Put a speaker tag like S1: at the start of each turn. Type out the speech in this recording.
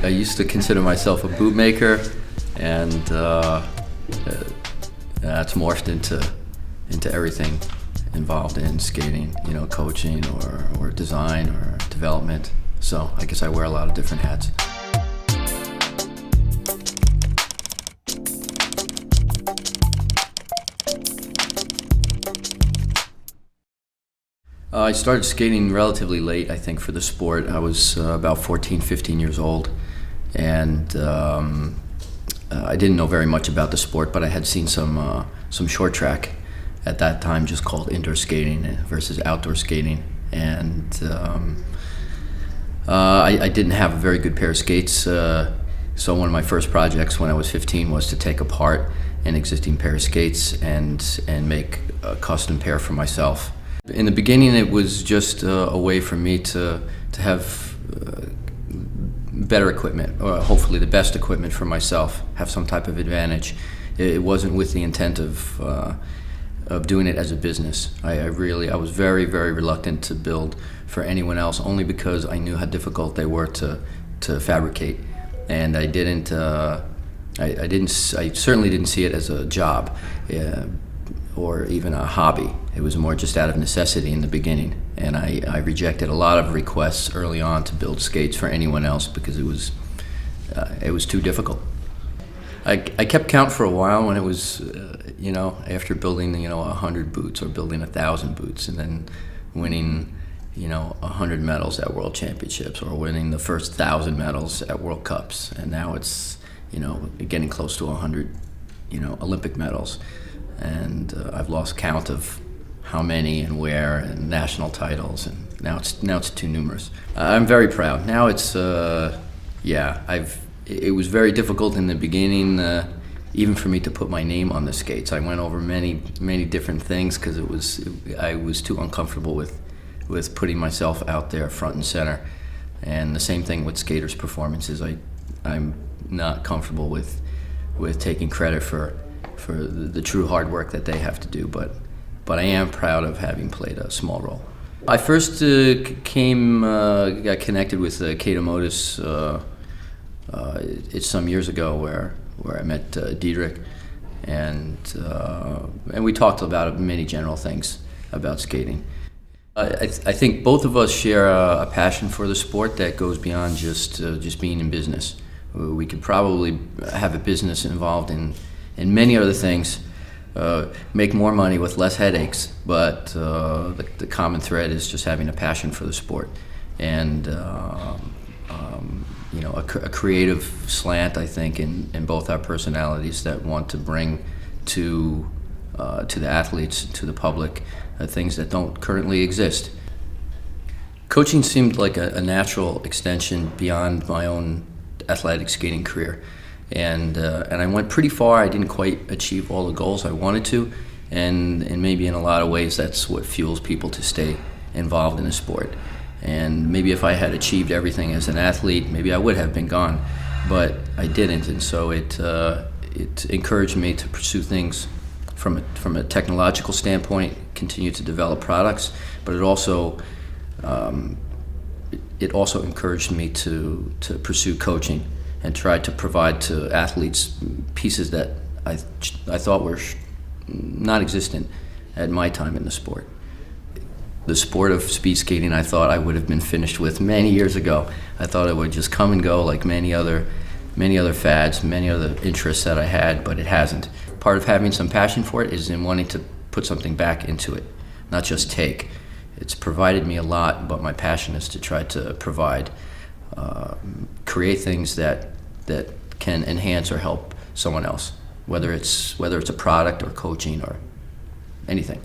S1: I used to consider myself a bootmaker, and that's morphed into everything involved in skating, coaching or design or development. So I guess I wear a lot of different hats. I started skating relatively late, I think, for the sport. I was about 14, 15 years old, and I didn't know very much about the sport, but I had seen some short track at that time, just called indoor skating versus outdoor skating, and I didn't have a very good pair of skates, so one of my first projects when I was 15 was to take apart an existing pair of skates and make a custom pair for myself. In the beginning, it was just a way for me to have better equipment, or hopefully the best equipment for myself, have some type of advantage. It wasn't with the intent of doing it as a business. I was very, very reluctant to build for anyone else, only because I knew how difficult they were to fabricate, and I certainly didn't see it as a job. Or even a hobby. It was more just out of necessity in the beginning, and I rejected a lot of requests early on to build skates for anyone else because it was too difficult. I kept count for a while when it was, after building 100 boots or building 1,000 boots, and then winning 100 medals at World Championships, or winning the first 1,000 medals at World Cups, and now it's getting close to 100 Olympic medals. And I've lost count of how many and where, and national titles, and now it's too numerous. I'm very proud. Now it was very difficult in the beginning, even for me to put my name on the skates. I went over many different things because I was too uncomfortable with putting myself out there front and center. And the same thing with skaters' performances. I'm not comfortable with taking credit for the true hard work that they have to do, but I am proud of having played a small role. I first got connected with Kate Motis it's some years ago where I met Diedrich, and we talked about many general things about skating. I think both of us share a passion for the sport that goes beyond just being in business. We could probably have a business involved in many other things, make more money with less headaches, but the common thread is just having a passion for the sport, and a creative slant, I think, in both our personalities that want to bring to the athletes, to the public, things that don't currently exist. Coaching seemed like a natural extension beyond my own athletic skating career. And I went pretty far. I didn't quite achieve all the goals I wanted to, and maybe in a lot of ways that's what fuels people to stay involved in the sport. And maybe if I had achieved everything as an athlete, maybe I would have been gone, but I didn't, and so it encouraged me to pursue things from a technological standpoint, continue to develop products, but it also encouraged me to pursue coaching and try to provide to athletes pieces that I thought were not existent at my time in the sport. The sport of speed skating, I thought I would have been finished with many years ago. I thought it would just come and go like many other fads, many other interests that I had, but it hasn't. Part of having some passion for it is in wanting to put something back into it, not just take. It's provided me a lot, but my passion is to try to provide, create things that can enhance or help someone else, whether it's a product or coaching or anything.